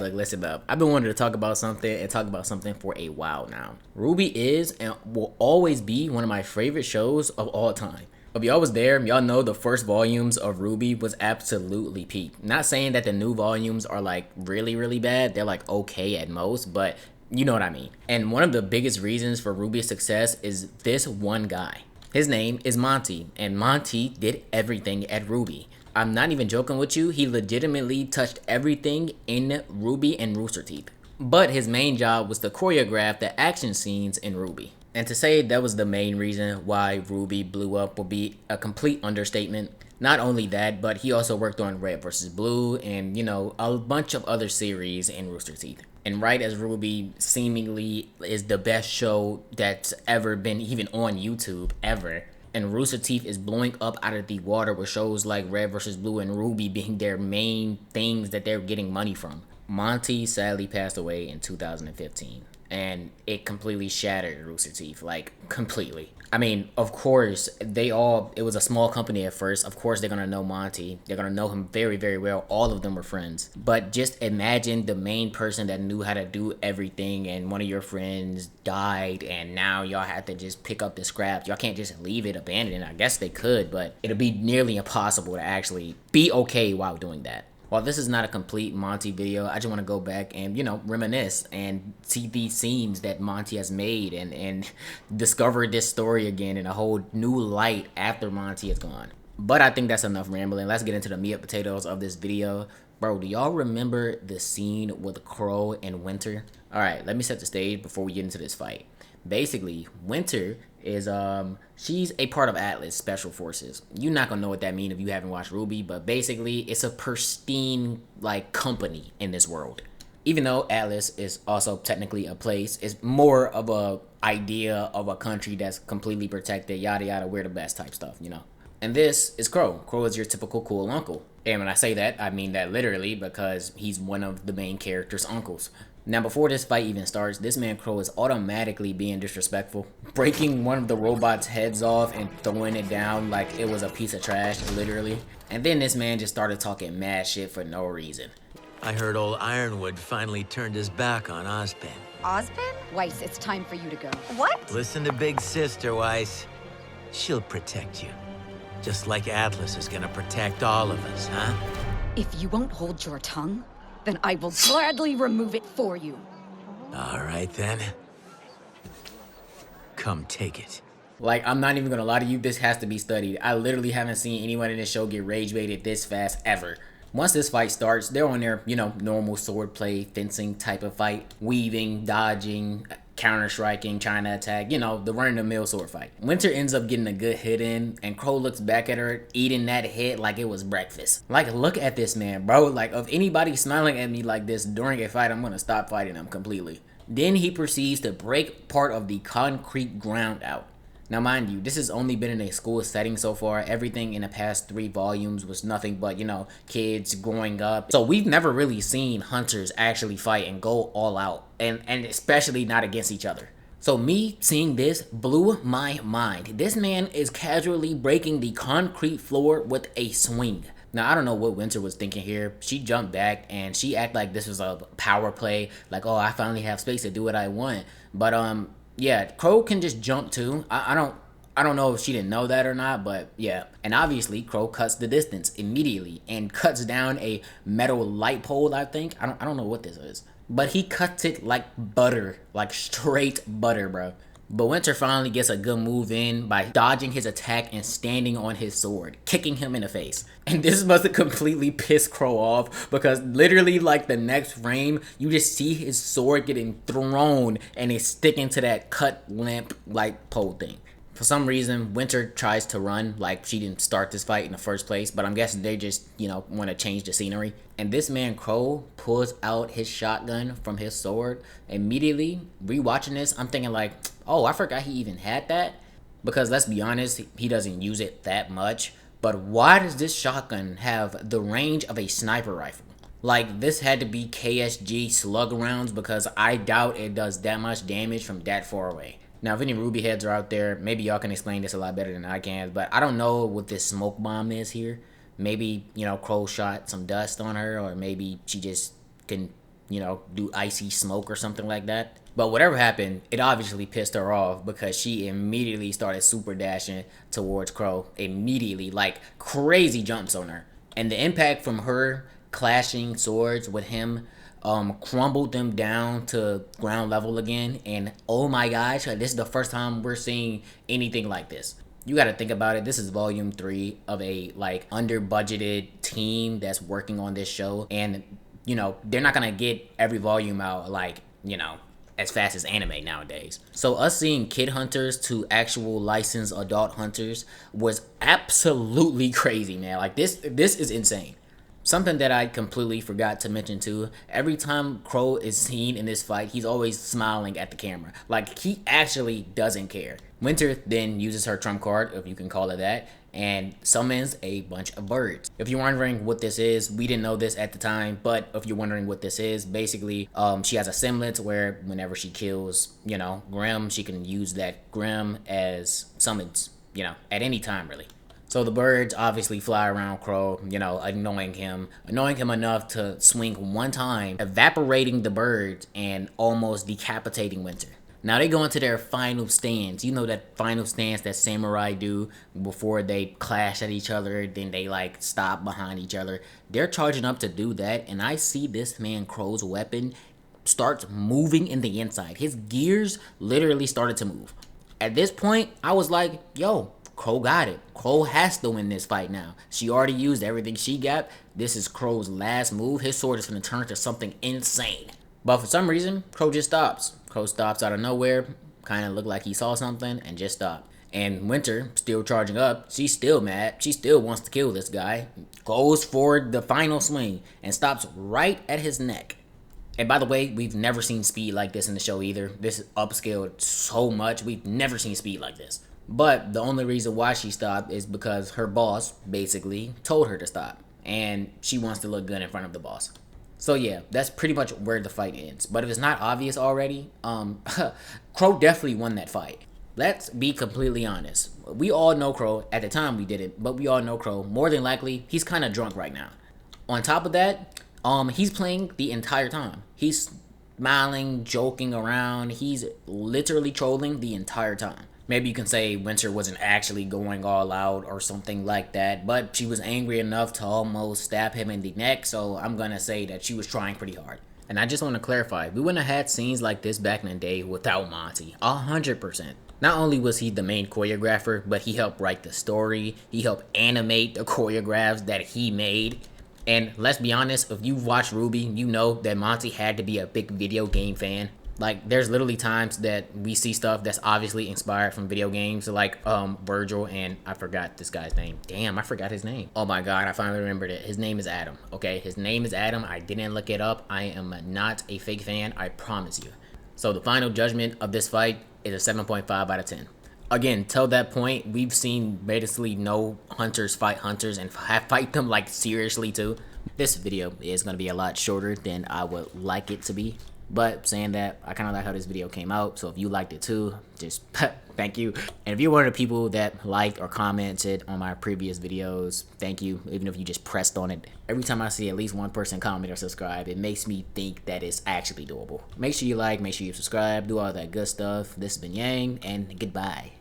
Look, listen up. I've been wanting to talk about something for a while now. Ruby is and will always be one of my favorite shows of all time. If y'all was there, y'all know the first volumes of Ruby was absolutely peak. Not saying that the new volumes are like really, really bad. They're like okay at most, but you know what I mean. And one of the biggest reasons for Ruby's success is this one guy. His name is Monty, and Monty did everything at Ruby. I'm not even joking with you, he legitimately touched everything in Ruby and Rooster Teeth. But his main job was to choreograph the action scenes in Ruby. And to say that was the main reason why Ruby blew up would be a complete understatement. Not only that, but he also worked on Red vs. Blue and, you know, a bunch of other series in Rooster Teeth. And right as Ruby seemingly is the best show that's ever been even on YouTube, ever, and Rooster Teeth is blowing up out of the water with shows like Red vs. Blue and Ruby being their main things that they're getting money from. Monty sadly passed away in 2015, and it completely shattered Rooster Teeth, like completely. I mean, of course, it was a small company at first. Of course, they're gonna know Monty. They're gonna know him very, very well. All of them were friends. But just imagine the main person that knew how to do everything and one of your friends died and now y'all have to just pick up the scraps. Y'all can't just leave it abandoned. I guess they could, but it'll be nearly impossible to actually be okay while doing that. While this is not a complete Monty video, I just want to go back and, you know, reminisce and see these scenes that Monty has made and discover this story again in a whole new light after Monty is gone. But I think that's enough rambling. Let's get into the meat and potatoes of this video. Bro, do y'all remember the scene with Crow and Winter? Alright, let me set the stage before we get into this fight. Basically, Winter is she's a part of Atlas Special Forces. You're not gonna know what that means if you haven't watched Ruby, but basically it's a pristine like company in this world. Even though Atlas is also technically a place, it's more of a idea of a country that's completely protected, yada yada, we're the best type stuff, you know. And this is Crow. Crow is your typical cool uncle. And when I say that, I mean that literally because he's one of the main character's uncles. Now, before this fight even starts, this man Crow is automatically being disrespectful, breaking one of the robot's heads off and throwing it down like it was a piece of trash, literally. And then this man just started talking mad shit for no reason. I heard old Ironwood finally turned his back on Ozpin. Ozpin? Weiss, it's time for you to go. What? Listen to Big Sister, Weiss. She'll protect you. Just like Atlas is gonna protect all of us, huh? If you won't hold your tongue, then I will gladly remove it for you. All right, then. Come take it. Like, I'm not even gonna lie to you, this has to be studied. I literally haven't seen anyone in this show get rage baited this fast ever. Once this fight starts, they're on their, you know, normal swordplay, fencing type of fight. Weaving, dodging, counter-striking, trying to attack, you know, the run-of-the-mill sword fight. Winter ends up getting a good hit in, and Crow looks back at her, eating that hit like it was breakfast. Like, look at this man, bro. Like, if anybody smiling at me like this during a fight, I'm gonna stop fighting them completely. Then he proceeds to break part of the concrete ground out. Now, mind you, this has only been in a school setting so far. Everything in the past 3 volumes was nothing but, you know, kids growing up. So we've never really seen hunters actually fight and go all out, and especially not against each other. So me seeing this blew my mind. This man is casually breaking the concrete floor with a swing. Now, I don't know what Winter was thinking here. She jumped back and she acted like this was a power play. Like, oh, I finally have space to do what I want. But, yeah, Crow can just jump too. I don't know if she didn't know that or not, but yeah. And obviously, Crow cuts the distance immediately and cuts down a metal light pole, I think. I don't know what this is. But he cuts it like butter, like straight butter, bro. But Winter finally gets a good move in by dodging his attack and standing on his sword, kicking him in the face. And this must have completely pissed Crow off because literally like the next frame, you just see his sword getting thrown and it's sticking to that cut lamp light pole thing. For some reason, Winter tries to run like she didn't start this fight in the first place, but I'm guessing they just, you know, want to change the scenery. And this man Crow pulls out his shotgun from his sword. Immediately, rewatching this, I'm thinking like, oh, I forgot he even had that. Because let's be honest, he doesn't use it that much. But why does this shotgun have the range of a sniper rifle? Like, this had to be KSG slug rounds because I doubt it does that much damage from that far away. Now, if any Ruby heads are out there, maybe y'all can explain this a lot better than I can, but I don't know what this smoke bomb is here. Maybe, you know, Crow shot some dust on her, or maybe she just can, do icy smoke or something like that. But whatever happened, it obviously pissed her off because she immediately started super dashing towards Crow. Immediately, like crazy jumps on her. And the impact from her clashing swords with him crumbled them down to ground level again. And oh my gosh, this is the first time we're seeing anything like this. You got to think about it. This is volume 3 of a like under budgeted team that's working on this show. And they're not going to get every volume out like, as fast as anime nowadays. So us seeing kid hunters to actual licensed adult hunters was absolutely crazy, man. Like this is insane. Something that I completely forgot to mention too, every time Crow is seen in this fight, he's always smiling at the camera. Like he actually doesn't care. Winter then uses her trump card, if you can call it that, and summons a bunch of birds. If you're wondering what this is, we didn't know this at the time, but if you're wondering what this is, basically she has a semblance where whenever she kills, Grim, she can use that Grim as summons, at any time really. So the birds obviously fly around Crow, annoying him enough to swing one time, evaporating the birds and almost decapitating Winter. Now they go into their final stance. You know that final stance that samurai do before they clash at each other, then they like stop behind each other. They're charging up to do that, and I see this man Crow's weapon starts moving in the inside. His gears literally started to move. At this point, I was like, yo, Crow got it. Crow has to win this fight now. She already used everything she got. This is Crow's last move. His sword is going to turn to something insane. But for some reason, Crow just stops. Crow stops out of nowhere, kind of looked like he saw something, and just stopped. And Winter, still charging up, she's still mad. She still wants to kill this guy. Goes for the final swing and stops right at his neck. And by the way, we've never seen speed like this in the show either. This is upscaled so much. We've never seen speed like this. But the only reason why she stopped is because her boss basically told her to stop. And she wants to look good in front of the boss. So yeah, that's pretty much where the fight ends. But if it's not obvious already, Crow definitely won that fight. Let's be completely honest. We all know Crow. At the time we did it, but we all know Crow. More than likely, he's kind of drunk right now. On top of that, he's playing the entire time. He's smiling, joking around. He's literally trolling the entire time. Maybe you can say Winter wasn't actually going all out or something like that, but she was angry enough to almost stab him in the neck, so I'm gonna say that she was trying pretty hard. And I just want to clarify, we wouldn't have had scenes like this back in the day without Monty. 100%. Not only was he the main choreographer, but he helped write the story, he helped animate the choreographs that he made. And let's be honest, if you watch Rwby, you know that Monty had to be a big video game fan. Like, there's literally times that we see stuff that's obviously inspired from video games, like Virgil, and I forgot this guy's name. Damn, I forgot his name. Oh my god, I finally remembered it. His name is Adam, okay? His name is Adam. I didn't look it up. I am not a fake fan, I promise you. So the final judgment of this fight is a 7.5 out of 10. Again, till that point, we've seen basically no hunters fight hunters and fight them like seriously too. This video is going to be a lot shorter than I would like it to be. But saying that, I kind of like how this video came out. So if you liked it too, just thank you. And if you're one of the people that liked or commented on my previous videos, thank you. Even if you just pressed on it. Every time I see at least one person comment or subscribe, it makes me think that it's actually doable. Make sure you like, make sure you subscribe, do all that good stuff. This has been Yang, and goodbye.